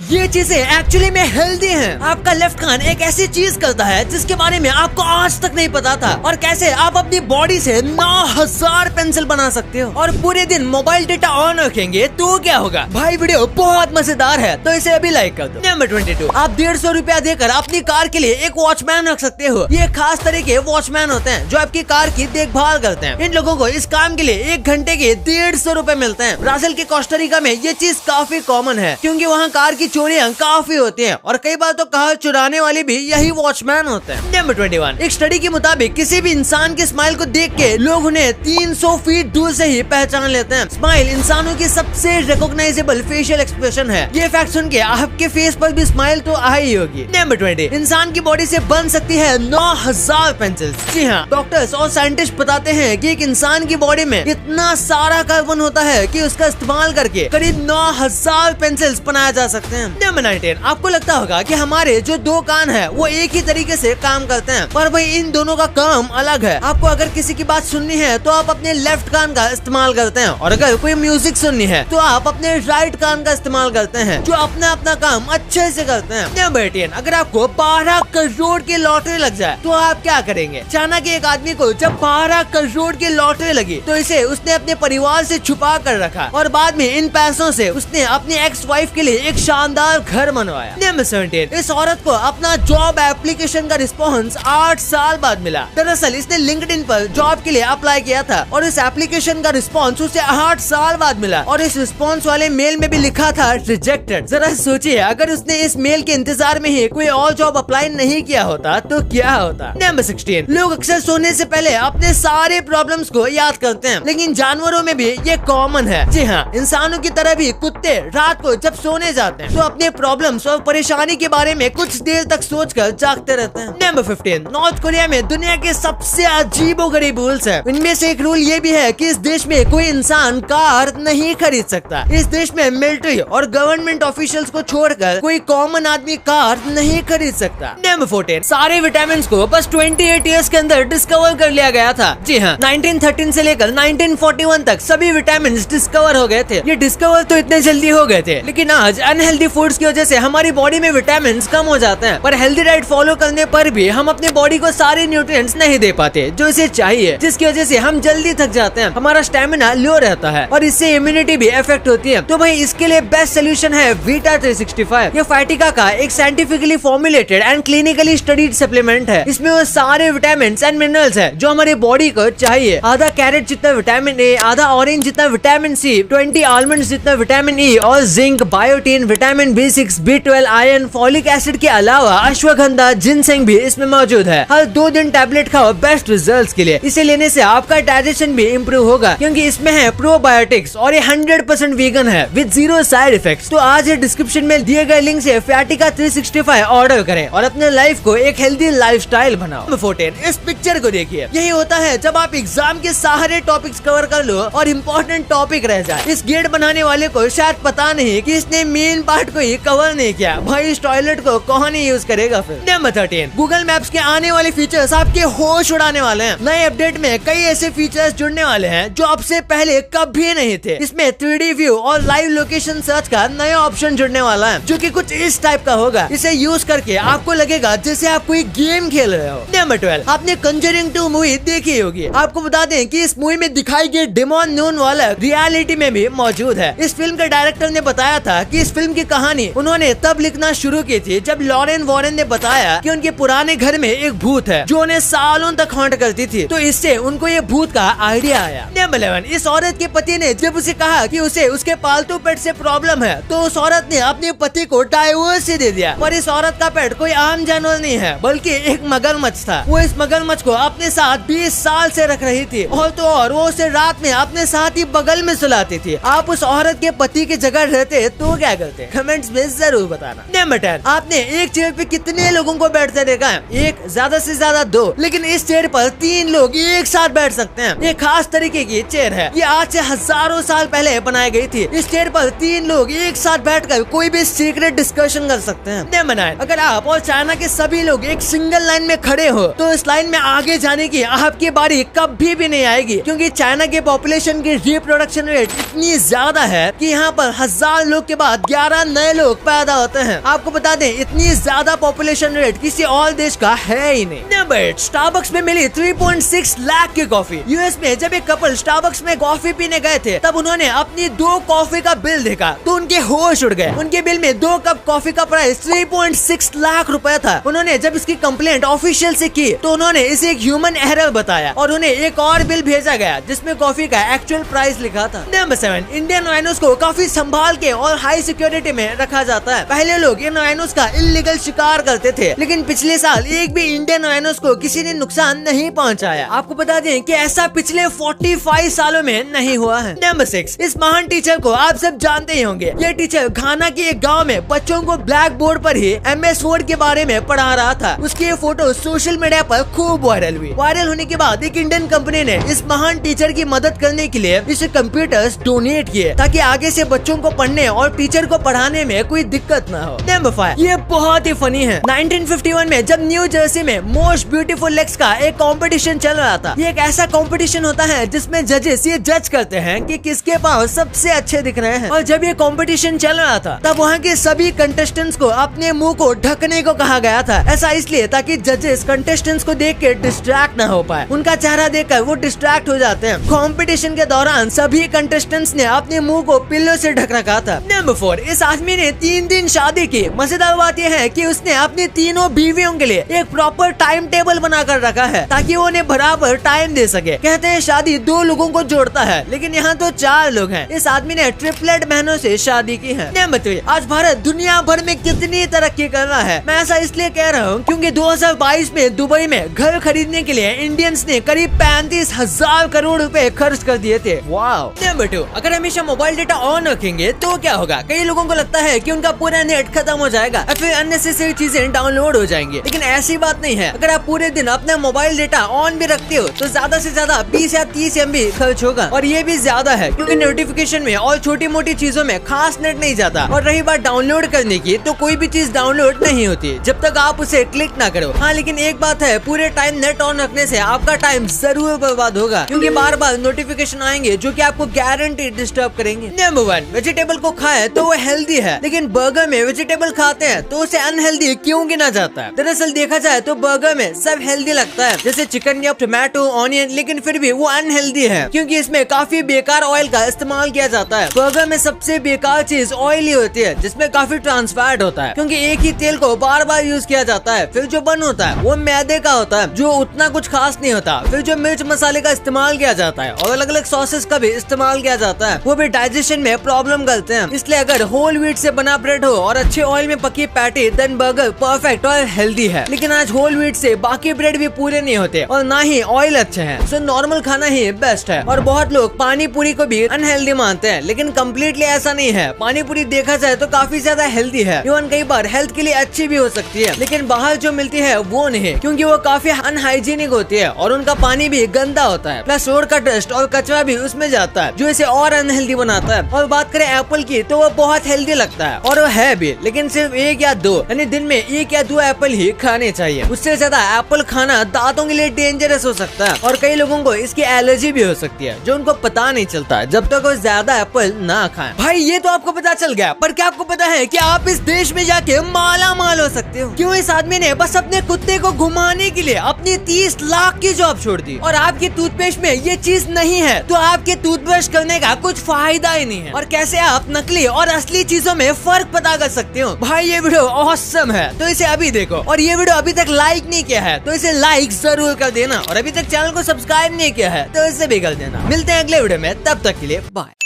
ये चीजें एक्चुअली में हेल्दी हैं। आपका लेफ्ट कान एक ऐसी चीज करता है जिसके बारे में आपको आज तक नहीं पता था, और कैसे आप अपनी बॉडी से 9000 पेंसिल बना सकते हो और पूरे दिन मोबाइल डेटा ऑन रखेंगे तो क्या होगा। भाई वीडियो बहुत मजेदार है तो इसे अभी लाइक कर दो। नंबर 22, आप 150 रुपया देकर अपनी कार के लिए एक वॉचमैन रख सकते हो। ये खास तरह के वॉचमैन होते हैं जो आपकी कार की देखभाल करते हैं। इन लोगों को इस काम के लिए 1 घंटे के 150 रुपए मिलते हैं। ब्राजील के कोस्टारिका में ये चीज काफी कॉमन है क्योंकि वहाँ कार की चोरियां काफी होती हैं और कई बार तो कार चुराने वाले भी यही वॉचमैन होते हैं। नंबर 21, एक स्टडी के मुताबिक किसी भी इंसान के स्माइल को देख के लोग उन्हें 300 फीट दूर से ही पहचान लेते हैं। स्माइल इंसानों की सबसे रिकॉग्नाइजेबल फेशियल एक्सप्रेशन है। ये फैक्ट सुन के आपके फेस पर भी स्माइल तो आ ही होगी। नंबर 20, इंसान की बॉडी से बन सकती है 9000 पेंसिल्स। जी हाँ, डॉक्टर्स और साइंटिस्ट बताते हैं कि एक इंसान की बॉडी में इतना सारा कार्बन होता है कि उसका इस्तेमाल करके करीब 9000 पेंसिल्स बनाया जा सकते हैं। नंबर 19, आपको लगता होगा कि हमारे जो 2 कान है वो एक ही तरीके से काम करते हैं, पर भाई इन दोनों का काम अलग है। आपको अगर किसी की बात सुननी है तो आप अपने लेफ्ट कान का इस्तेमाल करते हैं, और अगर कोई म्यूजिक सुननी है तो आप अपने राइट कान का इस्तेमाल करते हैं, जो अपना अपना काम अच्छे से करते हैं। नंबर 18, अगर आपको 12 करोड़ की लॉटरी लग जाए तो आप क्या करेंगे। चाइना के एक आदमी को जब 12 करोड़ की लॉटरी लगी तो इसे उसने अपने परिवार से छुपा कर रखा और बाद में इन पैसों से उसने अपनी एक्स वाइफ के लिए एक शानदार घर बनवाया। नंबर 17, इस औरत को अपना जॉब एप्लीकेशन का रिस्पॉन्स 8 साल बाद मिला। दरअसल इसने लिंक्डइन पर जॉब के लिए अप्लाई किया था और इस एप्लीकेशन का रिस्पॉन्स उसे 8 साल बाद मिला, और इस रिस्पॉन्स वाले मेल में भी लिखा था रिजेक्टेड। जरा सोचिए, अगर उसने इस मेल के इंतजार में ही कोई और जॉब अप्लाई नहीं किया होता तो क्या होता। नंबर 16, लोग अक्सर सोने से पहले अपने सारे प्रॉब्लम्स को याद करते हैं, लेकिन जानवरों में भी ये कॉमन है। जी हाँ, इंसानों की तरह भी कुत्ते रात को जब सोने जाते हैं तो अपने प्रॉब्लम्स और परेशानी के बारे में कुछ देर तक सोचकर जागते रहते हैं। नंबर 15, नॉर्थ कोरिया में दुनिया के सबसे अजीबोगरीब रूल्स है। इनमें से एक रूल ये भी है कि इस देश में कोई इंसान कार नहीं खरीद सकता। इस देश में मिलिट्री और गवर्नमेंट ऑफिशियल्स को छोड़कर कोई कॉमन आदमी कार नहीं खरीद सकता। नंबर 14, सारे विटामिन को बस 28 ईयर्स के अंदर डिस्कवर कर लिया गया था। जी हाँ, 1913 से लेकर 1941 तक सभी विटामिन डिस्कवर हो गए थे। ये डिस्कवर तो इतने जल्दी हो गए थे, लेकिन आज अनहेल्दी फूड्स की वजह से हमारी बॉडी में विटामिन कम हो जाते हैं, पर हेल्दी डाइट फॉलो करने पर भी हम अपने बॉडी को सारे न्यूट्रिएंट्स नहीं दे पाते जो इसे चाहिए, जिसकी वजह से हम जल्दी थक जाते हैं, हमारा स्टेमिना लो रहता है और इससे इम्यूनिटी भी इफेक्ट होती है। तो भाई इसके लिए बेस्ट सोल्यूशन है वीटा 365। ये फाइटिका का एक scientifically formulated and clinically studied supplement है। इसमें वो सारे विटामिन एंड मिनरल्स है जो हमारी बॉडी को चाहिए। आधा कैरेट जितना विटामिन ए, आधा ऑरेंज जितना विटामिन सी, 20 आलमंड्स जितना विटामिन ई और zinc, biotin, vitamin B6, B12, iron, folic acid के अलावा अश्वगंधा, जिनसेंग भी इसमें मौजूद है। हर 2 दिन टैबलेट खाओ बेस्ट रिजल्ट्स के लिए। इसे लेने से आपका डाइजेशन भी इम्प्रूव होगा क्योंकि इसमें है प्रोबायोटिक्स और ये 100% वीगन है विद 0 साइड इफेक्ट्स। तो आज डिस्क्रिप्शन में दिए गए लिंक से फाइटिका 365 ऑर्डर करें और अपने लाइफ को एक हेल्दी लाइफस्टाइल बनाओ। नंबर 14, इस पिक्चर को देखिए। यही होता है जब आप एग्जाम के सारे टॉपिक्स कवर कर लो और इम्पोर्टेंट टॉपिक रह जाए। इस गेट बनाने वाले को शायद पता नहीं कि इसने मेन पार्ट को ही कवर नहीं किया। भाई इस टॉयलेट को कौन ही यूज करेगा फिर। नंबर 13, गूगल मैप्स के आने वाले फीचर्स आपके होश उड़ाने वाले हैं। नए अपडेट में कई ऐसे फीचर्स जुड़ने वाले हैं जो अब से पहले कभी नहीं थे। इसमें 3D व्यू और लाइव लोकेशन सर्च का नया ऑप्शन जुड़ने वाला है जो कि कुछ इस टाइप का होगा। इसे यूज करके आपको लगेगा जैसे आप कोई गेम खेल रहे हो। नंबर 12, आपने कंजरिंग 2 मूवी देखी होगी। आपको बता दें कि इस मूवी में दिखाई गई डेमोन नून वाला रियलिटी में भी मौजूद है। इस फिल्म के डायरेक्टर ने बताया था कि इस फिल्म की कहानी उन्होंने तब लिखना शुरू की थी जब लॉरेन वॉरेन ने बताया कि उनके पुराने घर में एक भूत है जो उन्हें सालों तक हॉन्ट करती थी, तो इससे उनको ये भूत का आइडिया आया। नंबर 11, इस औरत के पति ने जब उसे कहा कि उसे उसके पालतू पेट से प्रॉब्लम है तो उस औरत ने अपने पति को डाइवोर्स दे दिया। पर इस औरत का पेट कोई आम जानवर नहीं है बल्कि एक मगरमच्छ था। वो इस मगरमच्छ को अपने साथ 20 साल से रख रही थी और तो और वो उसे रात में अपने साथ ही बगल में सुलाती थी। आप उस औरत के पति की जगह रहते तो क्या करते, कमेंट्स में जरूर बताना। नंबर 10, आपने एक चेयर पे कितने लोगों को बैठते देखा है? एक, ज्यादा से ज्यादा 2, लेकिन इस चेयर पर 3 लोग एक साथ बैठ सकते हैं। ये खास तरीके की चेयर है। ये आज से हजारों साल पहले बनाई गई थी। इस चेयर पर 3 लोग एक साथ बैठकर कोई भी सीक्रेट डिस्कशन कर सकते हैं। नंबर 9, अगर आप और चाइना के सभी लोग एक सिंगल लाइन में खड़े हो तो इस लाइन में आगे जाने की आपकी बारी कभी भी नहीं आएगी क्योंकि चाइना के पॉपुलेशन की रिप्रोडक्शन रेट इतनी ज्यादा है कि यहाँ पर 1000 लोग के बाद 11 नए लोग पैदा होते हैं। आपको बता दें इतनी ज्यादा पॉपुलेशन रेट किसी और देश का है ही नहीं। नंबर 8, स्टारबक्स में मिली 3.6 लाख की कॉफी। यूएस में जब एक कपल स्टारबक्स में कॉफी पीने गए थे तब उन्होंने अपनी 2 कॉफी का बिल देखा तो उनके होश उड़ गए। उनके बिल में 2 कप कॉफी का प्राइस 3.6 लाख रुपए था। उन्होंने जब इसकी कंप्लेंट ऑफिशियल से की तो उन्होंने इसे एक ह्यूमन एरर बताया और उन्हें एक और बिल भेजा गया जिसमें कॉफी का एक्चुअल प्राइस लिखा था। नंबर 7, इंडियन राइनोस को काफी संभाल के और हाई सिक्योरिटी में रखा जाता है। पहले लोग इन राइनोस का इलीगल शिकार करते थे लेकिन पिछले साल एक भी इंडियन राइनोस को किसी ने नुकसान नहीं पहुंचाया। आपको बता दें कि ऐसा पिछले 45 सालों में नहीं हुआ है। नंबर 6, इस महान टीचर को आप सब जानते ही होंगे। ये टीचर घाना के एक गांव में बच्चों को ब्लैक बोर्ड पर ही MS वर्ड के बारे में पढ़ा रहा था। उसकी ये फोटो सोशल मीडिया पर खूब वायरल हुई। वायरल होने के बाद एक इंडियन कंपनी ने इस महान टीचर की मदद करने के लिए इसे कंप्यूटर्स डोनेट किए ताकि आगे से बच्चों को पढ़ने और टीचर को पढ़ाने में कोई दिक्कत न हो। नंबर 5, ये बहुत ही फनी है। 1951 में जब न्यू जर्सी में मोस्ट ब्यूटीफुल लेग्स का एक कंपटीशन चल रहा था। ये एक ऐसा कंपटीशन होता है जिसमें जजेस ये जज करते हैं कि किसके पाँव सबसे अच्छे दिख रहे हैं। और जब ये कंपटीशन चल रहा था तब वहाँ के सभी कंटेस्टेंट्स को अपने मुंह को ढकने को कहा गया था। ऐसा इसलिए ताकि जजेस कंटेस्टेंट्स को देख के डिस्ट्रैक्ट न हो पाए। उनका चेहरा देखकर वो डिस्ट्रैक्ट हो जाते हैं। कंपटीशन के दौरान सभी कंटेस्टेंट्स ने अपने मुंह को पिल्लों से ढक रखा था। नंबर 4, इस आदमी ने 3 दिन शादी की। मजेदार बात यह है कि उसने अपनी तीनों बीवियों के लिए एक प्रॉपर टाइम टेबल बनाकर रखा है ताकि वो उन्हें बराबर टाइम दे सके। कहते हैं शादी 2 लोगों को जोड़ता है लेकिन यहाँ तो 4 लोग हैं। इस आदमी ने ट्रिपलेट बहनों से शादी की है। नंबर 3, आज भारत दुनिया भर में कितनी तरक्की कर रहा है। मैं ऐसा इसलिए कह रहा हूँ क्योंकि 2022 में दुबई में घर खरीदने के लिए इंडियंस ने करीब 35,000 करोड़ रुपए खर्च कर दिए थे। वाओ। नंबर 2, अगर हमेशा मोबाइल डेटा ऑन रखेंगे तो क्या होगा? कई लोगों को लगता है कि उनका पूरा नेट खत्म हो जाएगा और फिर अननेसेसरी चीजें डाउनलोड हो जाएंगी, लेकिन ऐसी बात नहीं है। अगर आप पूरे दिन अपना मोबाइल डेटा ऑन भी रखते हो तो ज्यादा से ज्यादा 20 या 30 MB खर्च होगा और ये भी ज्यादा है क्योंकि नोटिफिकेशन में और छोटी मोटी चीजों में खास नेट नहीं जाता। और रही बात डाउनलोड करने की, तो कोई भी चीज डाउनलोड नहीं होती जब तक आप उसे क्लिक ना करो। हाँ, लेकिन एक बात है, पूरे टाइम नेट ऑन रखने से आपका टाइम जरूर बर्बाद होगा क्योंकि बार बार नोटिफिकेशन आएंगे जो कि आपको गारंटी डिस्टर्ब करेंगे। नंबर 1, वेजिटेबल को खाए तो वो हेल्दी है, लेकिन बर्गर में वेजिटेबल खाते हैं तो उसे अनहेल्दी क्यों गिना जाता है? दरअसल देखा जाए तो बर्गर में सब हेल्दी लगता है जैसे चिकन या टोमेटो, ऑनियन, लेकिन फिर भी वो अनहेल्दी है क्योंकि इसमें काफी बेकार ऑयल का इस्तेमाल किया जाता है। बर्गर में सबसे बेकार चीज ऑयली होती है जिसमें काफी ट्रांस फैट होता है क्योंकि एक ही तेल को बार बार यूज किया जाता है। फिर जो बन होता है वो मैदे का होता है जो उतना कुछ खास नहीं होता। फिर जो मिर्च मसाले का इस्तेमाल किया जाता है और अलग अलग सॉसेस का भी इस्तेमाल किया जाता है वो भी डाइजेशन में प्रॉब्लम करते हैं। इसलिए अगर होल व्हीट से बना ब्रेड हो और अच्छे ऑयल में पकी पैटी, देन बर्गर परफेक्ट और हेल्दी है। लेकिन आज होल व्हीट से बाकी ब्रेड भी पूरे नहीं होते और ना ही ऑयल अच्छे हैं, सो नॉर्मल खाना ही बेस्ट है। और बहुत लोग पानी पूरी को भी अनहेल्दी मानते हैं, लेकिन कम्प्लीटली ऐसा नहीं है। पानी पूरी देखा जाए तो काफी ज्यादा हेल्दी है, इवन कई बार हेल्थ के लिए अच्छी भी हो सकती है, लेकिन बाहर जो मिलती है वो नहीं, क्योंकि वो काफी अनहाइजीनिक होती है और उनका पानी भी गंदा होता है, प्लस रोड का डस्ट और कचरा भी उसमें जाता है जो इसे और अनहेल्दी बनाता है। और बात करें एप्पल की तो वो बहुत हेल्दी लगता है और वो है भी, लेकिन सिर्फ 1 या 2 यानी दिन में 1 या 2 एप्पल ही खाने चाहिए। उससे ज्यादा एप्पल खाना दांतों के लिए डेंजरस हो सकता है और कई लोगों को इसकी एलर्जी भी हो सकती है जो उनको पता नहीं चलता जब तक वो ज्यादा एप्पल ना खाएं। भाई ये तो आपको पता चल गया, पर क्या आपको पता है कि आप इस देश में जाके माला माल हो सकते हो? क्यों इस आदमी ने बस अपने कुत्ते को घुमाने के लिए अपनी 30 लाख की जॉब छोड़ दी और आपकी टूथपेस्ट में ये चीज नहीं है तो आपके टूथब्रश करने का कुछ फायदा ही नहीं है। और कैसे आप नकली और असली चीजों में फर्क पता कर सकते हो? भाई ये वीडियो ऑसम है तो इसे अभी देखो, और ये वीडियो अभी तक लाइक नहीं किया है तो इसे लाइक जरूर कर देना, और अभी तक चैनल को सब्सक्राइब नहीं किया है तो इसे भी कर देना। मिलते हैं अगले वीडियो में, तब तक के लिए बाय।